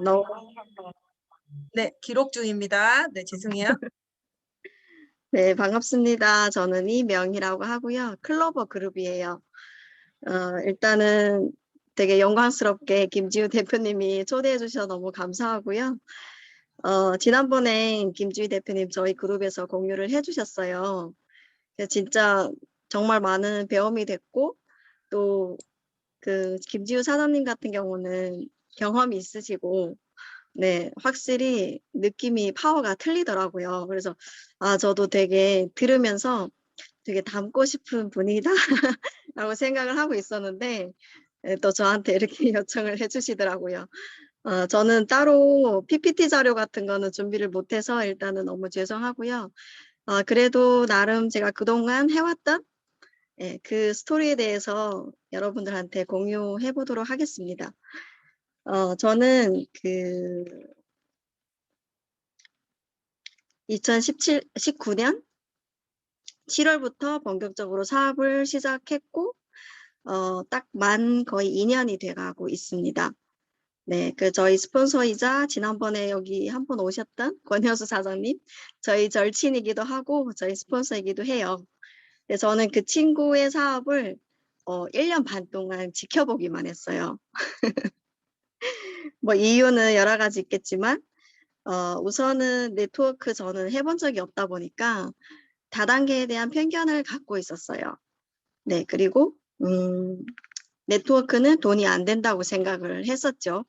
너무 네, 기록 중입니다. 네, 죄송해요. 네, 반갑습니다. 저는 이명희라고 하고요. 클로버 그룹이에요. 일단은 되게 영광스럽게 김지우 대표님이 초대해 주셔서 너무 감사하고요. 지난번에 김지우 대표님 저희 그룹에서 공유를 해 주셨어요. 그래서 진짜 정말 많은 배움이 됐고, 또 그 김지우 사장님 같은 경우는 경험이 있으시고, 네, 확실히 느낌이 파워가 틀리더라고요. 그래서 저도 되게 들으면서 되게 닮고 싶은 분이다 라고 생각을 하고 있었는데, 또 저한테 이렇게 요청을 해주시더라고요. 저는 따로 PPT 자료 같은 거는 준비를 못해서 일단은 너무 죄송하고요. 그래도 나름 제가 그동안 해왔던 그 스토리에 대해서 여러분들한테 공유해 보도록 하겠습니다. 저는 그 19년 7월부터 본격적으로 사업을 시작했고, 딱 만 거의 2년이 돼가고 있습니다. 네, 그 저희 스폰서이자 지난번에 여기 한 번 오셨던 권효수 사장님, 저희 절친이기도 하고 저희 스폰서이기도 해요. 그래서 저는 그 친구의 사업을 1년 반 동안 지켜보기만 했어요. 뭐 이유는 여러 가지 있겠지만, 우선은 네트워크 저는 해본 적이 없다 보니까 다단계에 대한 편견을 갖고 있었어요. 네, 그리고 네트워크는 돈이 안 된다고 생각을 했었죠.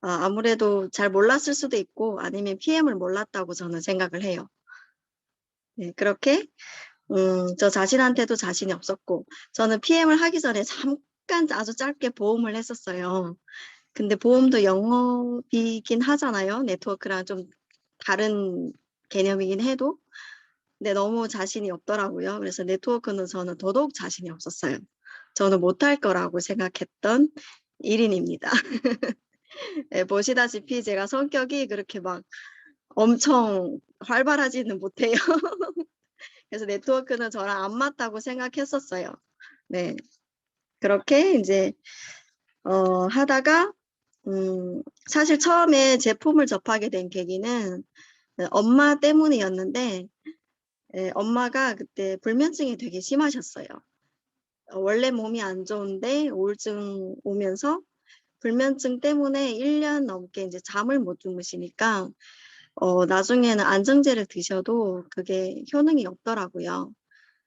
아무래도 잘 몰랐을 수도 있고 아니면 PM을 몰랐다고 저는 생각을 해요. 네, 그렇게 저 자신한테도 자신이 없었고, 저는 PM을 하기 전에 잠깐 아주 짧게 보험을 했었어요. 근데 보험도 영업이긴 하잖아요. 네트워크랑 좀 다른 개념이긴 해도. 근데 너무 자신이 없더라고요. 그래서 네트워크는 저는 더더욱 자신이 없었어요. 저는 못할 거라고 생각했던 1인입니다. 네, 보시다시피 제가 성격이 그렇게 막 엄청 활발하지는 못해요. 그래서 네트워크는 저랑 안 맞다고 생각했었어요. 네. 그렇게 이제, 하다가, 사실 처음에 제품을 접하게 된 계기는 엄마 때문이었는데, 엄마가 그때 불면증이 되게 심하셨어요. 원래 몸이 안 좋은데 우울증 오면서 불면증 때문에 1년 넘게 이제 잠을 못 주무시니까, 나중에는 안정제를 드셔도 그게 효능이 없더라고요.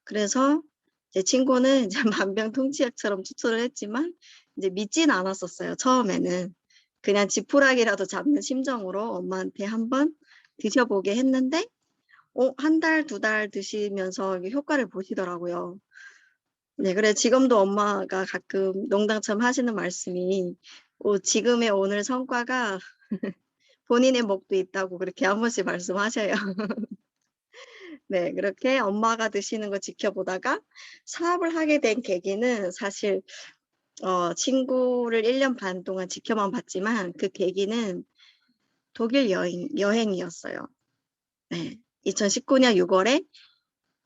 그래서 제 친구는 이제 만병통치약처럼 추천을 했지만 이제 믿진 않았었어요. 처음에는 그냥 지푸라기라도 잡는 심정으로 엄마한테 한번 드셔보게 했는데, 한 달, 2달 드시면서 이게 효과를 보시더라고요. 네, 그래 지금도 엄마가 가끔 농담처럼 하시는 말씀이, 지금의 오늘 성과가 본인의 목도 있다고 그렇게 한 번씩 말씀하셔요. 네, 그렇게 엄마가 드시는 거 지켜보다가 사업을 하게 된 계기는 사실 친구를 1년 반 동안 지켜만 봤지만 그 계기는 독일 여행이었어요. 네, 2019년 6월에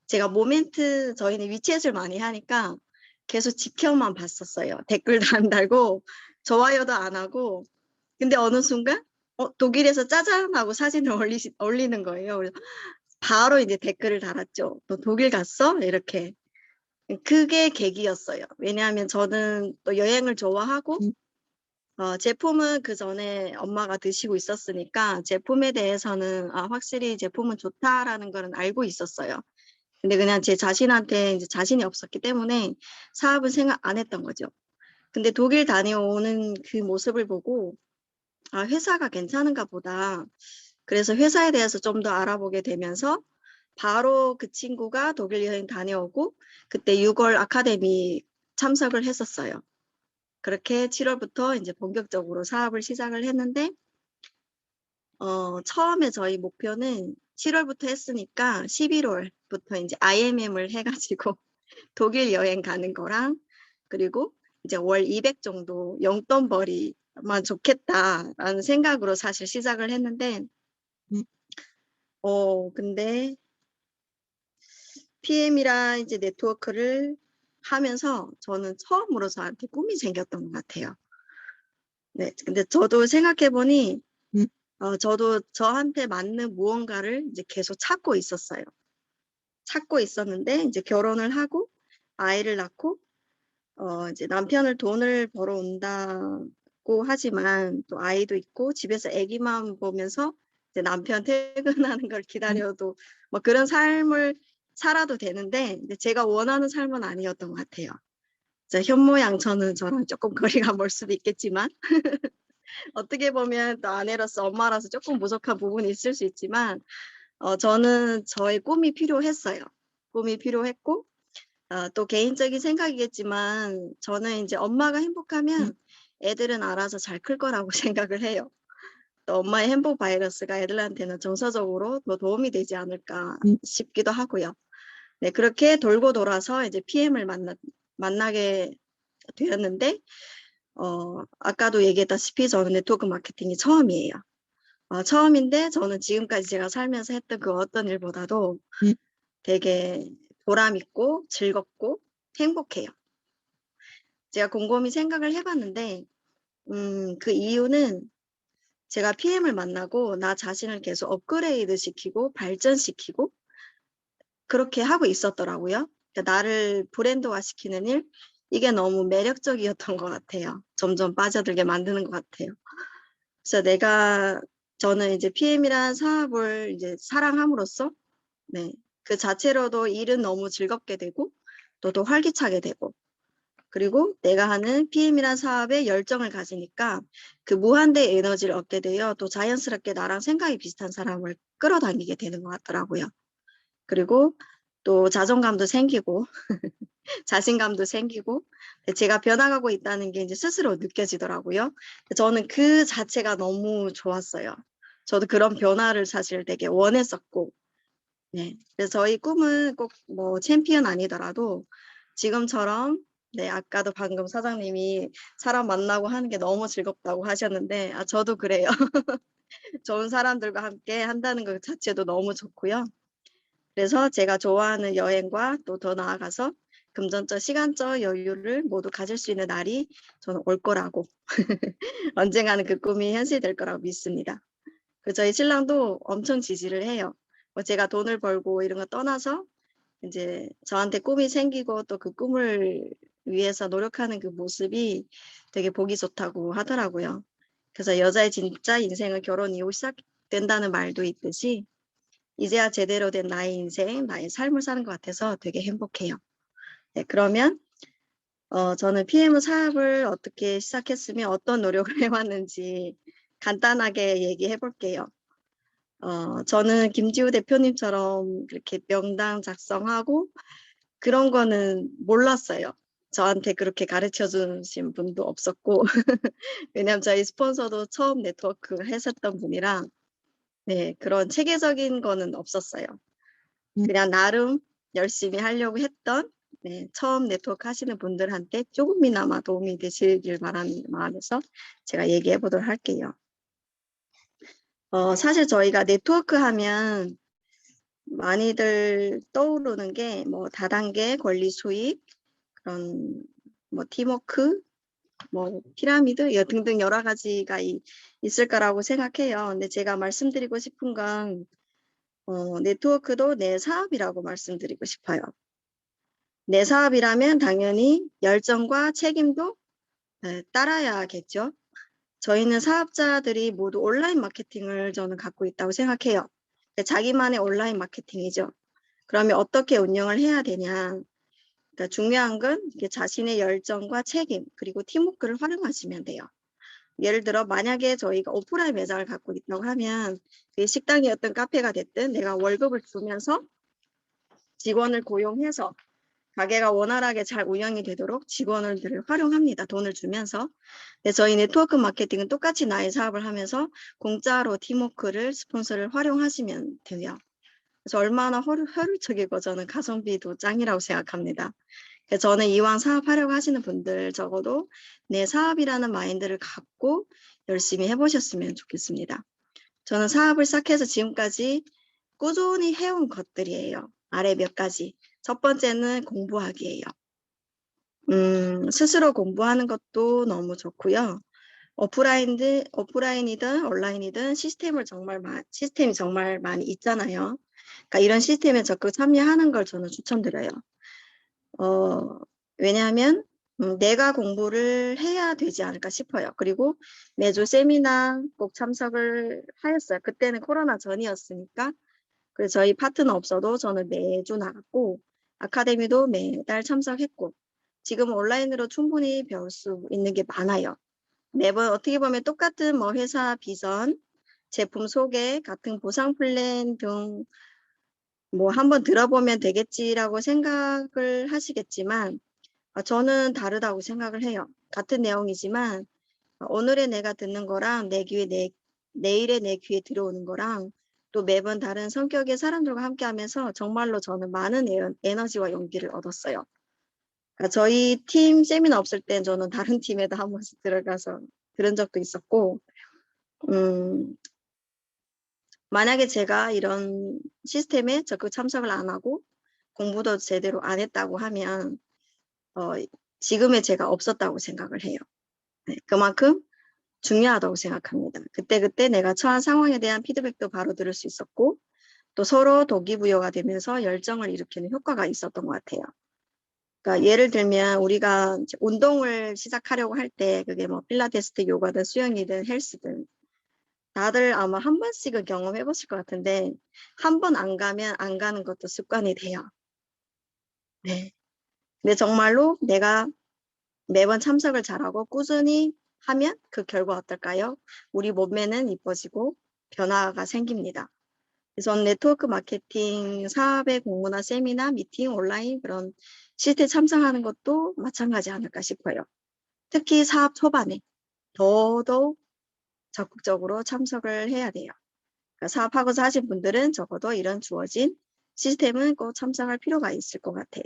제가 모멘트 저희는 위챗을 많이 하니까 계속 지켜만 봤었어요. 댓글도 안 달고 좋아요도 안 하고. 근데 어느 순간 독일에서 짜잔 하고 사진을 올리는 거예요. 그래서 바로 이제 댓글을 달았죠. 너 독일 갔어? 이렇게. 그게 계기였어요. 왜냐하면 저는 또 여행을 좋아하고, 제품은 그 전에 엄마가 드시고 있었으니까 제품에 대해서는 확실히 제품은 좋다라는 거는 알고 있었어요. 근데 그냥 제 자신한테 이제 자신이 없었기 때문에 사업은 생각 안 했던 거죠. 근데 독일 다녀오는 그 모습을 보고 회사가 괜찮은가 보다. 그래서 회사에 대해서 좀 더 알아보게 되면서 바로 그 친구가 독일 여행 다녀오고 그때 6월 아카데미 참석을 했었어요. 그렇게 7월부터 이제 본격적으로 사업을 시작을 했는데, 처음에 저희 목표는 7월부터 했으니까 11월부터 이제 IMM을 해가지고 독일 여행 가는 거랑, 그리고 이제 월 200 정도 용돈벌이만 좋겠다라는 생각으로 사실 시작을 했는데, 근데 PM이랑 이제 네트워크를 하면서 저는 처음으로 저한테 꿈이 생겼던 것 같아요. 네, 근데 저도 생각해보니, 음. 저도 저한테 맞는 무언가를 이제 계속 찾고 있었어요. 찾고 있었는데, 이제 결혼을 하고, 아이를 낳고, 이제 남편을 돈을 벌어 온다고 하지만, 또 아이도 있고, 집에서 아기만 보면서, 이제 남편 퇴근하는 걸 기다려도, 뭐 그런 삶을 살아도 되는데, 근데 제가 원하는 삶은 아니었던 것 같아요. 현모양처는 저랑 조금 거리가 멀 수도 있겠지만, 어떻게 보면 또 아내로서 엄마라서 조금 부족한 부분이 있을 수 있지만, 저는 저의 꿈이 필요했어요. 꿈이 필요했고, 또 개인적인 생각이겠지만, 저는 이제 엄마가 행복하면 애들은 알아서 잘 클 거라고 생각을 해요. 또 엄마의 행복 바이러스가 애들한테는 정서적으로 더 도움이 되지 않을까 싶기도 하고요. 네, 그렇게 돌고 돌아서 이제 PM을 만나게 되었는데, 아까도 얘기했다시피 저는 네트워크 마케팅이 처음이에요. 처음인데 저는 지금까지 제가 살면서 했던 그 어떤 일보다도 되게 보람 있고 즐겁고 행복해요. 제가 곰곰이 생각을 해봤는데, 그 이유는 제가 PM을 만나고 나 자신을 계속 업그레이드 시키고 발전시키고 그렇게 하고 있었더라고요. 그러니까 나를 브랜드화 시키는 일, 이게 너무 매력적이었던 것 같아요. 점점 빠져들게 만드는 것 같아요. 그래서 저는 이제 PM이란 사업을 이제 사랑함으로써, 네, 그 자체로도 일은 너무 즐겁게 되고, 또 더 활기차게 되고, 그리고 내가 하는 PM이란 사업에 열정을 가지니까 그 무한대의 에너지를 얻게 되어 또 자연스럽게 나랑 생각이 비슷한 사람을 끌어당기게 되는 것 같더라고요. 그리고 또 자존감도 생기고, 자신감도 생기고, 제가 변화가고 있다는 게 이제 스스로 느껴지더라고요. 저는 그 자체가 너무 좋았어요. 저도 그런 변화를 사실 되게 원했었고, 네. 그래서 저희 꿈은 꼭 뭐 챔피언 아니더라도 지금처럼, 네, 아까도 방금 사장님이 사람 만나고 하는 게 너무 즐겁다고 하셨는데, 저도 그래요. 좋은 사람들과 함께 한다는 것 자체도 너무 좋고요. 그래서 제가 좋아하는 여행과 또 더 나아가서 금전적, 시간적 여유를 모두 가질 수 있는 날이 저는 올 거라고 언젠가는 그 꿈이 현실될 거라고 믿습니다. 저희 신랑도 엄청 지지를 해요. 뭐 제가 돈을 벌고 이런 거 떠나서 이제 저한테 꿈이 생기고 또 그 꿈을 위해서 노력하는 그 모습이 되게 보기 좋다고 하더라고요. 그래서 여자의 진짜 인생은 결혼 이후 시작된다는 말도 있듯이 이제야 제대로 된 나의 인생, 나의 삶을 사는 것 같아서 되게 행복해요. 네, 그러면 저는 PM 사업을 어떻게 시작했으며 어떤 노력을 해왔는지 간단하게 얘기해 볼게요. 저는 김지우 대표님처럼 그렇게 명당 작성하고 그런 거는 몰랐어요. 저한테 그렇게 가르쳐 주신 분도 없었고 왜냐면 저희 스폰서도 처음 네트워크 했었던 분이라 네, 그런 체계적인 거는 없었어요. 그냥 나름 열심히 하려고 했던, 네, 처음 네트워크 하시는 분들한테 조금이나마 도움이 되시길 바라는 마음에서 제가 얘기해 보도록 할게요. 사실 저희가 네트워크 하면 많이들 떠오르는 게 뭐 다단계 권리 수익, 그런 뭐 팀워크, 뭐 피라미드 등등 여러 가지가 있을 거라고 생각해요. 근데 제가 말씀드리고 싶은 건 네트워크도 내 사업이라고 말씀드리고 싶어요. 내 사업이라면 당연히 열정과 책임도 따라야겠죠. 저희는 사업자들이 모두 온라인 마케팅을 저는 갖고 있다고 생각해요. 자기만의 온라인 마케팅이죠. 그러면 어떻게 운영을 해야 되냐. 그러니까 중요한 건 자신의 열정과 책임 그리고 팀워크를 활용하시면 돼요. 예를 들어 만약에 저희가 오프라인 매장을 갖고 있다고 하면 식당이었든 카페가 됐든 내가 월급을 주면서 직원을 고용해서 가게가 원활하게 잘 운영이 되도록 직원들을 활용합니다. 돈을 주면서. 저희 네트워크 마케팅은 똑같이 나의 사업을 하면서 공짜로 팀워크를 스폰서를 활용하시면 돼요. 그래서 얼마나 효율적이고 저는 가성비도 짱이라고 생각합니다. 그래서 저는 이왕 사업하려고 하시는 분들 적어도 내 사업이라는 마인드를 갖고 열심히 해보셨으면 좋겠습니다. 저는 사업을 시작해서 지금까지 꾸준히 해온 것들이에요. 아래 몇 가지. 첫 번째는 공부하기예요. 스스로 공부하는 것도 너무 좋고요. 오프라인이든 온라인이든 시스템이 정말 많이 있잖아요. 그러니까 이런 시스템에 적극 참여하는 걸 저는 추천드려요. 왜냐하면 내가 공부를 해야 되지 않을까 싶어요. 그리고 매주 세미나 꼭 참석을 하였어요. 그때는 코로나 전이었으니까. 그래서 저희 파트너 없어도 저는 매주 나갔고 아카데미도 매달 참석했고 지금 온라인으로 충분히 배울 수 있는 게 많아요. 매번 어떻게 보면 똑같은 뭐 회사 비전, 제품 소개, 같은 보상 플랜 등 뭐 한번 들어보면 되겠지라고 생각을 하시겠지만 저는 다르다고 생각을 해요. 같은 내용이지만 오늘의 내가 듣는 거랑 내일의 내 귀에 들어오는 거랑 또 매번 다른 성격의 사람들과 함께 하면서 정말로 저는 많은 에너지와 용기를 얻었어요. 그러니까 저희 팀 세미나 없을 땐 저는 다른 팀에도 한 번씩 들어가서 들은 적도 있었고 만약에 제가 이런 시스템에 적극 참석을 안 하고 공부도 제대로 안 했다고 하면 지금의 제가 없었다고 생각을 해요. 네, 그만큼 중요하다고 생각합니다. 그때그때 내가 처한 상황에 대한 피드백도 바로 들을 수 있었고 또 서로 동기부여가 되면서 열정을 일으키는 효과가 있었던 것 같아요. 그러니까 예를 들면 우리가 운동을 시작하려고 할 때 그게 뭐 필라테스든 요가든 수영이든 헬스든 다들 아마 한 번씩은 경험해 보실 것 같은데 한 번 안 가면 안 가는 것도 습관이 돼요. 네. 근데 정말로 내가 매번 참석을 잘하고 꾸준히 하면 그 결과 어떨까요? 우리 몸매는 이뻐지고 변화가 생깁니다. 그래서 네트워크 마케팅, 사업의 공모나 세미나, 미팅, 온라인 그런 시스템 참석하는 것도 마찬가지 않을까 싶어요. 특히 사업 초반에 더더욱 적극적으로 참석을 해야 돼요. 그러니까 사업하고자 하신 분들은 적어도 이런 주어진 시스템은 꼭 참석할 필요가 있을 것 같아요.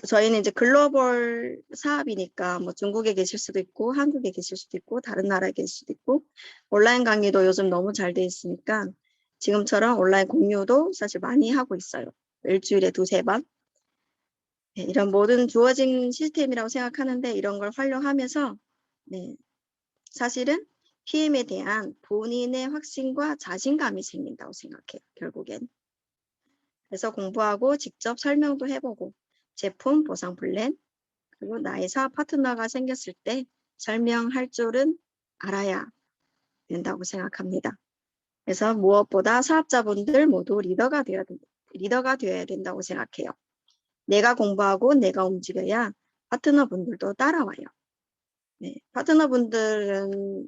저희는 이제 글로벌 사업이니까 뭐 중국에 계실 수도 있고 한국에 계실 수도 있고 다른 나라에 계실 수도 있고 온라인 강의도 요즘 너무 잘 돼 있으니까 지금처럼 온라인 공유도 사실 많이 하고 있어요. 일주일에 2-3번. 네, 이런 모든 주어진 시스템이라고 생각하는데 이런 걸 활용하면서 네, 사실은 PM에 대한 본인의 확신과 자신감이 생긴다고 생각해요. 결국엔. 그래서 공부하고 직접 설명도 해보고 제품 보상 플랜 그리고 나의 사업 파트너가 생겼을 때 설명할 줄은 알아야 된다고 생각합니다. 그래서 무엇보다 사업자분들 모두 리더가 되어야 된다고 생각해요. 내가 공부하고 내가 움직여야 파트너분들도 따라와요. 네, 파트너분들은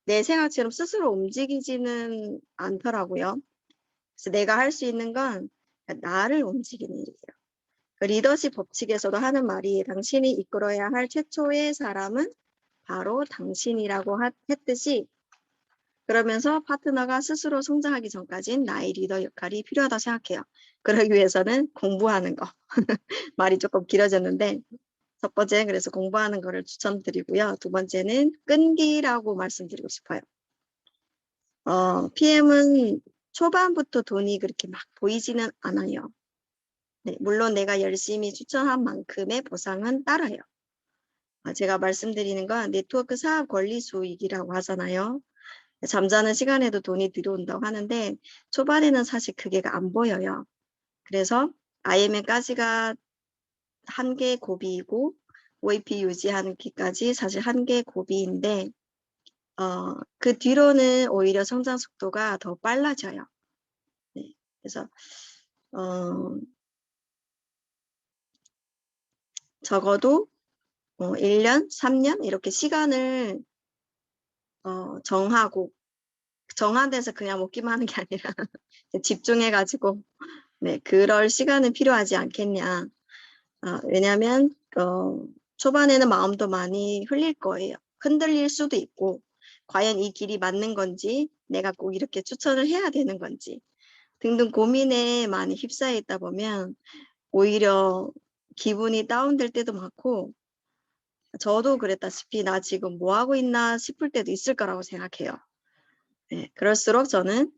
내 생각처럼 스스로 움직이지는 않더라고요. 그래서 내가 할 수 있는 건 나를 움직이는 일이에요. 그 리더십 법칙에서도 하는 말이 당신이 이끌어야 할 최초의 사람은 바로 당신이라고 했듯이 그러면서 파트너가 스스로 성장하기 전까지는 나의 리더 역할이 필요하다고 생각해요. 그러기 위해서는 공부하는 거. 말이 조금 길어졌는데 첫 번째는 그래서 공부하는 거를 추천드리고요. 두 번째는 끈기라고 말씀드리고 싶어요. PM은 초반부터 돈이 그렇게 막 보이지는 않아요. 네, 물론 내가 열심히 추천한 만큼의 보상은 따라요. 제가 말씀드리는 건 네트워크 사업 권리 수익이라고 하잖아요. 잠자는 시간에도 돈이 들어온다고 하는데 초반에는 사실 그게 안 보여요. 그래서 IMM까지가 한계 고비이고 OAP 유지하는 기까지 사실 한계 고비인데 그 뒤로는 오히려 성장 속도가 더 빨라져요. 네, 그래서 적어도 1년, 3년 이렇게 시간을 정한 데서 그냥 먹기만 하는 게 아니라 집중해가지고 네, 그럴 시간은 필요하지 않겠냐. 왜냐하면 초반에는 마음도 많이 흘릴 거예요. 흔들릴 수도 있고 과연 이 길이 맞는 건지 내가 꼭 이렇게 추천을 해야 되는 건지 등등 고민에 많이 휩싸여 있다 보면 오히려 기분이 다운될 때도 많고 저도 그랬다시피 나 지금 뭐 하고 있나 싶을 때도 있을 거라고 생각해요. 네, 그럴수록 저는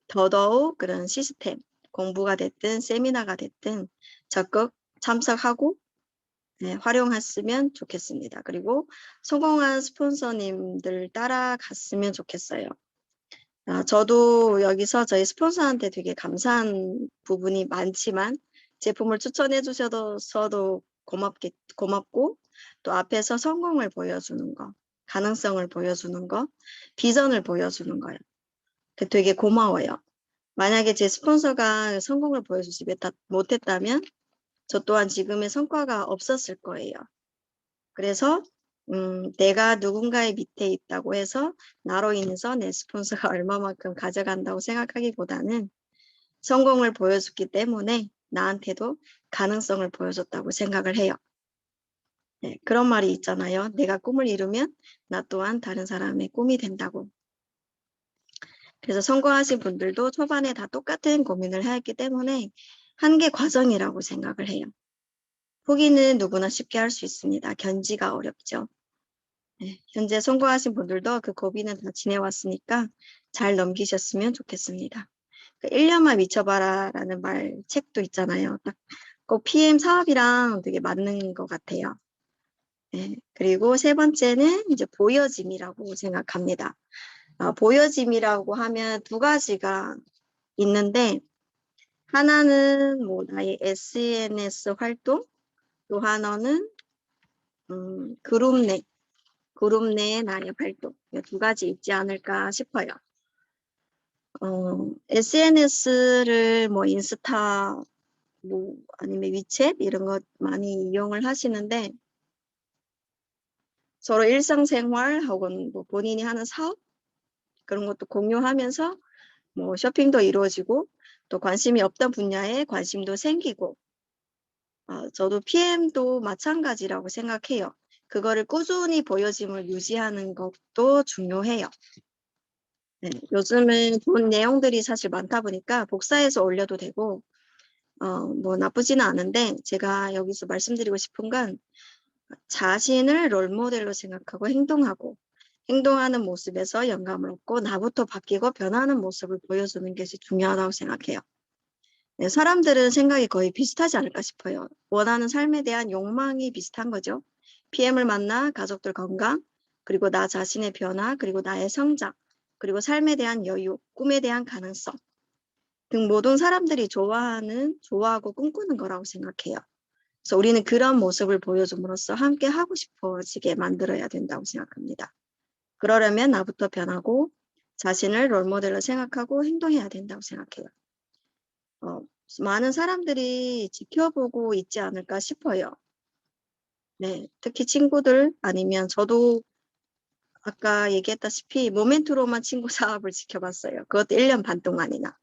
더더욱 그런 시스템, 공부가 됐든 세미나가 됐든 적극 참석하고 활용했으면 좋겠습니다. 그리고 성공한 스폰서님들 따라갔으면 좋겠어요. 저도 여기서 저희 스폰서한테 되게 감사한 부분이 많지만 제품을 추천해 주셔서도 고맙고 또 앞에서 성공을 보여주는 거, 가능성을 보여주는 거, 비전을 보여주는 거예요. 되게 고마워요. 만약에 제 스폰서가 성공을 보여주지 못했다면 저 또한 지금의 성과가 없었을 거예요. 그래서 내가 누군가의 밑에 있다고 해서 나로 인해서 내 스폰서가 얼마만큼 가져간다고 생각하기보다는 성공을 보여줬기 때문에 나한테도 가능성을 보여줬다고 생각을 해요. 네, 그런 말이 있잖아요. 내가 꿈을 이루면 나 또한 다른 사람의 꿈이 된다고. 그래서 성공하신 분들도 초반에 다 똑같은 고민을 했기 때문에 한계 과정이라고 생각을 해요. 포기는 누구나 쉽게 할 수 있습니다. 견지가 어렵죠. 네, 현재 성공하신 분들도 그 고비는 다 지내왔으니까 잘 넘기셨으면 좋겠습니다. 1년만 미쳐봐라 라는 책도 있잖아요. 딱 꼭 PM 사업이랑 되게 맞는 것 같아요. 네, 그리고 세 번째는 이제 보여짐이라고 생각합니다. 보여짐이라고 하면 두 가지가 있는데 하나는 뭐 나의 SNS 활동, 또 하나는 그룹 내의 나의 활동, 두 가지 있지 않을까 싶어요. SNS를 뭐 인스타, 뭐 아니면 위챗 이런 것 많이 이용을 하시는데 서로 일상생활 혹은 뭐 본인이 하는 사업 그런 것도 공유하면서 뭐 쇼핑도 이루어지고 또 관심이 없던 분야에 관심도 생기고 저도 PM도 마찬가지라고 생각해요. 그거를 꾸준히 보여짐을 유지하는 것도 중요해요. 네, 요즘은 좋은 내용들이 사실 많다 보니까 복사해서 올려도 되고 뭐 나쁘지는 않은데 제가 여기서 말씀드리고 싶은 건 자신을 롤모델로 생각하고 행동하는 모습에서 영감을 얻고 나부터 바뀌고 변하는 모습을 보여주는 것이 중요하다고 생각해요. 네, 사람들은 생각이 거의 비슷하지 않을까 싶어요. 원하는 삶에 대한 욕망이 비슷한 거죠. PM을 만나 가족들 건강, 그리고 나 자신의 변화, 그리고 나의 성장, 그리고 삶에 대한 여유, 꿈에 대한 가능성 등 모든 사람들이 좋아하고 꿈꾸는 거라고 생각해요. 그래서 우리는 그런 모습을 보여줌으로써 함께 하고 싶어지게 만들어야 된다고 생각합니다. 그러려면 나부터 변하고 자신을 롤모델로 생각하고 행동해야 된다고 생각해요. 많은 사람들이 지켜보고 있지 않을까 싶어요. 네, 특히 친구들 아니면 저도 아까 얘기했다시피 모멘트로만 친구 사업을 지켜봤어요. 그것도 1년 반 동안이나.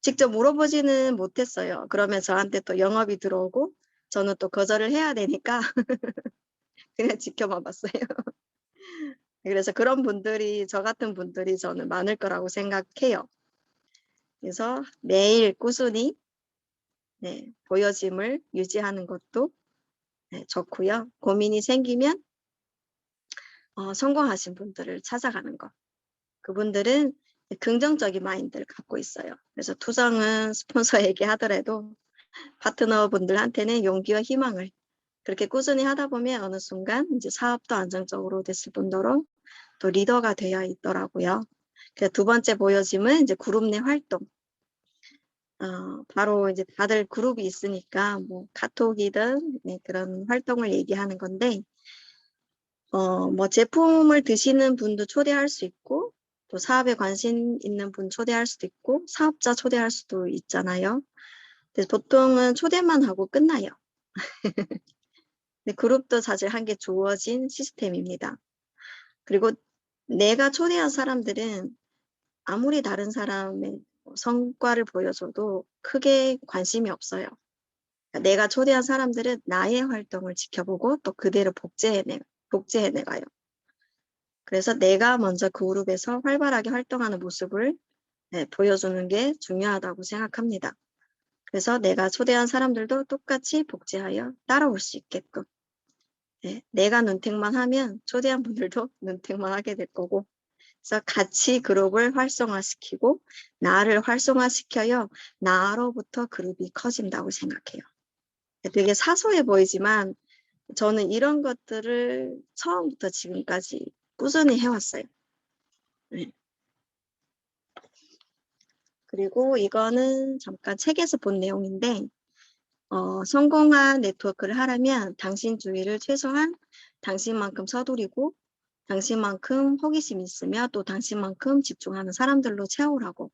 직접 물어보지는 못했어요. 그러면 저한테 또 영업이 들어오고 저는 또 거절을 해야 되니까 그냥 지켜봐 봤어요. 그래서 그런 분들이 저 같은 분들이 저는 많을 거라고 생각해요. 그래서 매일 꾸준히 보여짐을 유지하는 것도 좋고요. 고민이 생기면 성공하신 분들을 찾아가는 것. 그분들은 긍정적인 마인드를 갖고 있어요. 그래서 투정은 스폰서에게 하더라도 파트너분들한테는 용기와 희망을 그렇게 꾸준히 하다 보면 어느 순간 이제 사업도 안정적으로 됐을 뿐더러 또 리더가 되어 있더라고요. 그래서 두 번째 보여짐은 이제 그룹 내 활동. 바로 이제 다들 그룹이 있으니까 뭐 카톡이든 그런 활동을 얘기하는 건데 뭐 제품을 드시는 분도 초대할 수 있고 또 사업에 관심 있는 분 초대할 수도 있고 사업자 초대할 수도 있잖아요. 그래서 보통은 초대만 하고 끝나요. 근데 그룹도 사실 한 개 주어진 시스템입니다. 그리고 내가 초대한 사람들은 아무리 다른 사람의 성과를 보여줘도 크게 관심이 없어요. 내가 초대한 사람들은 나의 활동을 지켜보고 또 그대로 복제해내가요. 그래서 내가 먼저 그 그룹에서 활발하게 활동하는 모습을 보여주는 게 중요하다고 생각합니다. 그래서 내가 초대한 사람들도 똑같이 복제하여 따라올 수 있게끔 내가 눈팅만 하면 초대한 분들도 눈팅만 하게 될 거고 그래서 같이 그룹을 활성화시키고 나를 활성화시켜요. 나로부터 그룹이 커진다고 생각해요. 되게 사소해 보이지만 저는 이런 것들을 처음부터 지금까지 꾸준히 해왔어요. 네. 그리고 이거는 잠깐 책에서 본 내용인데 성공한 네트워크를 하려면 당신 주위를 최소한 당신만큼 서두르고 당신만큼 호기심 있으며 또 당신만큼 집중하는 사람들로 채우라고.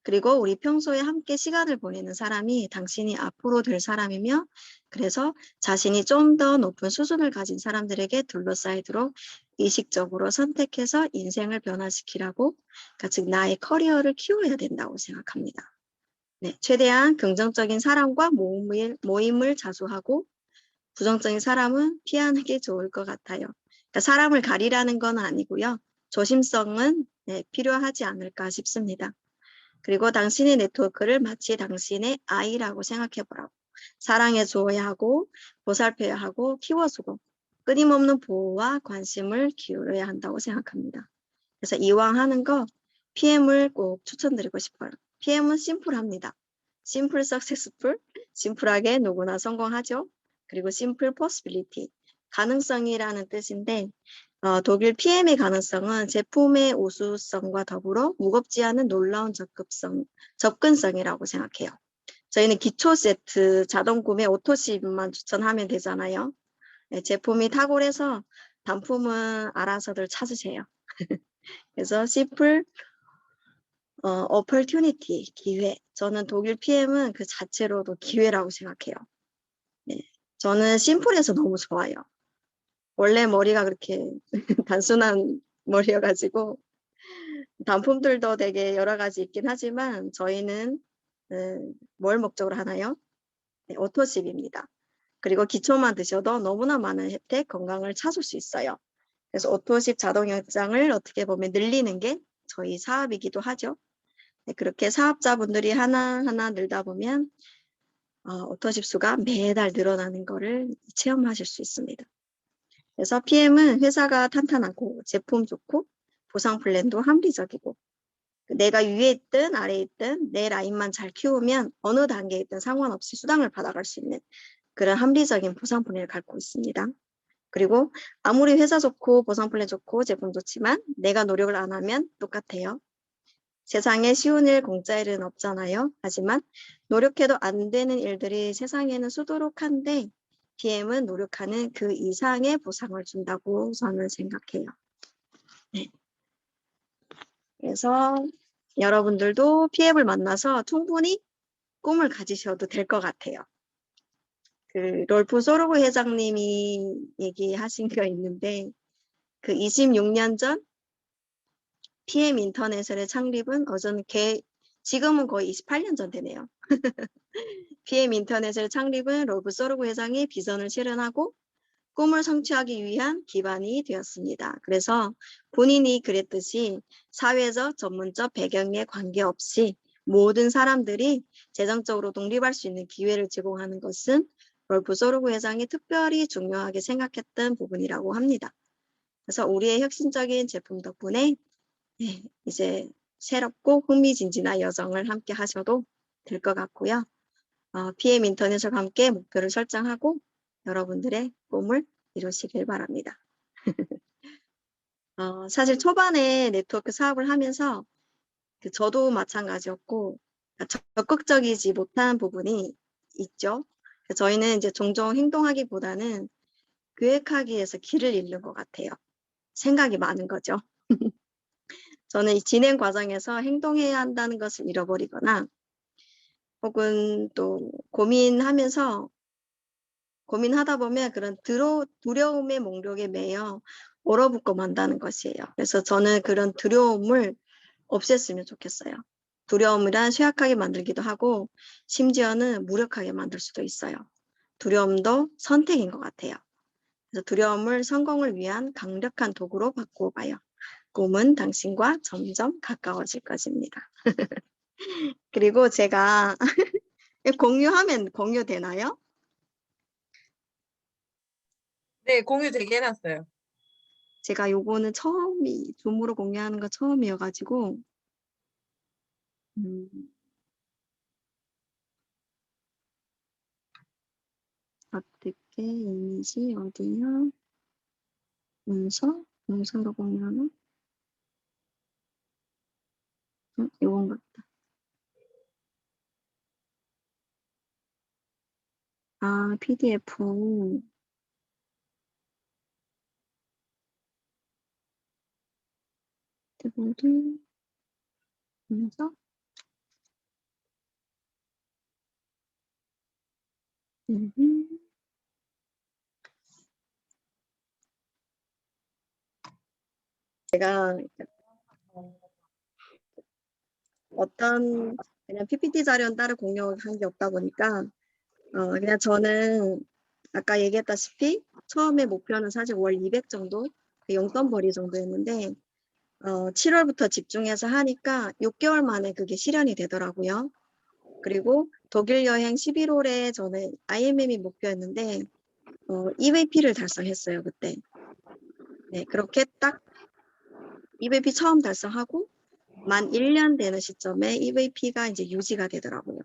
그리고 우리 평소에 함께 시간을 보내는 사람이 당신이 앞으로 될 사람이며 그래서 자신이 좀 더 높은 수준을 가진 사람들에게 둘러싸이도록 의식적으로 선택해서 인생을 변화시키라고 그러니까 즉 나의 커리어를 키워야 된다고 생각합니다. 네, 최대한 긍정적인 사람과 모임을 자주 하고 부정적인 사람은 피하는 게 좋을 것 같아요. 그러니까 사람을 가리라는 건 아니고요. 조심성은 필요하지 않을까 싶습니다. 그리고 당신의 네트워크를 마치 당신의 아이라고 생각해보라고. 사랑해 주어야 하고 보살펴야 하고 키워주고 끊임없는 보호와 관심을 기울여야 한다고 생각합니다. 그래서 이왕 하는 거 PM을 꼭 추천드리고 싶어요. PM은 심플합니다. 심플 석세스풀, 심플하게 누구나 성공하죠. 그리고 심플 포스빌리티, 가능성이라는 뜻인데 독일 PM의 가능성은 제품의 우수성과 더불어 무겁지 않은 놀라운 접근성이라고 생각해요. 저희는 기초 세트 자동 구매 오토십만 추천하면 되잖아요. 네, 제품이 탁월해서 단품은 알아서들 찾으세요. 그래서 심플 opportunity, 기회. 저는 독일 PM은 그 자체로도 기회라고 생각해요. 네. 저는 심플해서 너무 좋아요. 원래 머리가 그렇게 단순한 머리여가지고 단품들도 되게 여러 가지 있긴 하지만 저희는 뭘 목적으로 하나요? 네, 오토십입니다. 그리고 기초만 드셔도 너무나 많은 혜택, 건강을 찾을 수 있어요. 그래서 오토십 자동 연장을 어떻게 보면 늘리는 게 저희 사업이기도 하죠. 네, 그렇게 사업자분들이 하나하나 늘다 보면 오토십 수가 매달 늘어나는 것을 체험하실 수 있습니다. 그래서 PM은 회사가 탄탄하고 제품 좋고 보상 플랜도 합리적이고 내가 위에 있든 아래에 있든 내 라인만 잘 키우면 어느 단계에 있든 상관없이 수당을 받아갈 수 있는 그런 합리적인 보상 플랜을 갖고 있습니다. 그리고 아무리 회사 좋고 보상 플랜 좋고 제품 좋지만 내가 노력을 안 하면 똑같아요. 세상에 쉬운 일 공짜 일은 없잖아요. 하지만 노력해도 안 되는 일들이 세상에는 수두룩한데 PM은 노력하는 그 이상의 보상을 준다고 저는 생각해요. 네. 그래서 여러분들도 PM을 만나서 충분히 꿈을 가지셔도 될 것 같아요. 그 롤프 소르고 회장님이 얘기하신 거 있는데 그 26년 전 PM 인터내셔널의 창립은 지금은 거의 28년 전 되네요. PM 인터넷을 창립은 롤프 소르고 회장이 비전을 실현하고 꿈을 성취하기 위한 기반이 되었습니다. 그래서 본인이 그랬듯이 사회적, 전문적 배경에 관계없이 모든 사람들이 재정적으로 독립할 수 있는 기회를 제공하는 것은 롤프 소르고 회장이 특별히 중요하게 생각했던 부분이라고 합니다. 그래서 우리의 혁신적인 제품 덕분에 이제 새롭고 흥미진진한 여정을 함께 하셔도 될 것 같고요. PM 인터넷과 함께 목표를 설정하고 여러분들의 꿈을 이루시길 바랍니다. 사실 초반에 네트워크 사업을 하면서 저도 마찬가지였고 적극적이지 못한 부분이 있죠. 저희는 이제 종종 행동하기보다는 계획하기에서 길을 잃는 것 같아요. 생각이 많은 거죠. 저는 이 진행 과정에서 행동해야 한다는 것을 잃어버리거나 혹은 또 고민하다 보면 그런 두려움의 몽록에 매여 얼어붙고 만다는 것이에요. 그래서 저는 그런 두려움을 없앴으면 좋겠어요. 두려움이란 쇠약하게 만들기도 하고 심지어는 무력하게 만들 수도 있어요. 두려움도 선택인 것 같아요. 그래서 두려움을 성공을 위한 강력한 도구로 바꾸어 봐요. 꿈은 당신과 점점 가까워질 것입니다. 그리고 제가 공유하면 공유되나요? 네, 공유 되게 해놨어요. 제가 요거는 줌으로 공유하는 거 처음이어가지고 어떻게 이렇게 이미지 어디야? 문서로 공유하나? 이건 같다. 아, PDF. 데보드 문서? 제가 어떤 그냥 PPT 자료는 따로 공유한 게 없다 보니까 그냥 저는 아까 얘기했다시피 처음에 목표는 사실 월 200 정도, 0.벌이 정도였는데 7월부터 집중해서 하니까 6개월 만에 그게 실현이 되더라고요. 그리고 독일 여행 11월에 저는 IMM이 목표였는데 EVP를 달성했어요, 그때. 네, 그렇게 딱 EVP 처음 달성하고 만 1년 되는 시점에 EVP가 이제 유지가 되더라고요.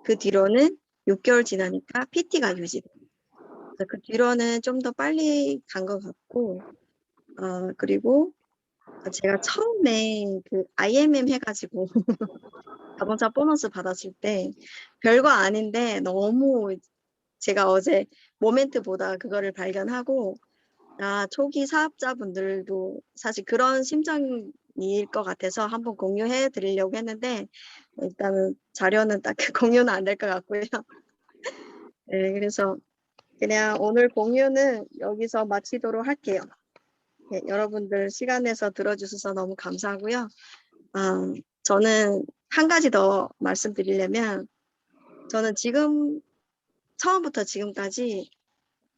그 뒤로는 6개월 지나니까 PT가 유지됩니다. 그 뒤로는 좀 더 빨리 간 것 같고, 그리고 제가 처음에 그 IMM 해가지고 자동차 보너스 받았을 때 별거 아닌데 너무 제가 어제 모멘트 보다 그거를 발견하고, 초기 사업자분들도 사실 그런 심정일 것 같아서 한번 공유해 드리려고 했는데 일단은 자료는 딱 공유는 안 될 것 같고요. 네, 그래서 그냥 오늘 공유는 여기서 마치도록 할게요. 네, 여러분들 시간 내서 들어주셔서 너무 감사하고요. 저는 한 가지 더 말씀드리려면 저는 지금 처음부터 지금까지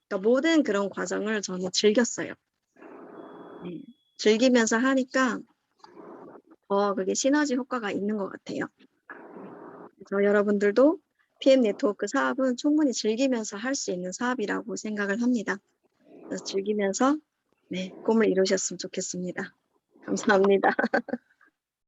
그러니까 모든 그런 과정을 저는 즐겼어요. 네, 즐기면서 하니까 그게 시너지 효과가 있는 것 같아요. 그래서 여러분들도 PM 네트워크 사업은 충분히 즐기면서 할 수 있는 사업이라고 생각을 합니다. 그래서 즐기면서 꿈을 이루셨으면 좋겠습니다. 감사합니다.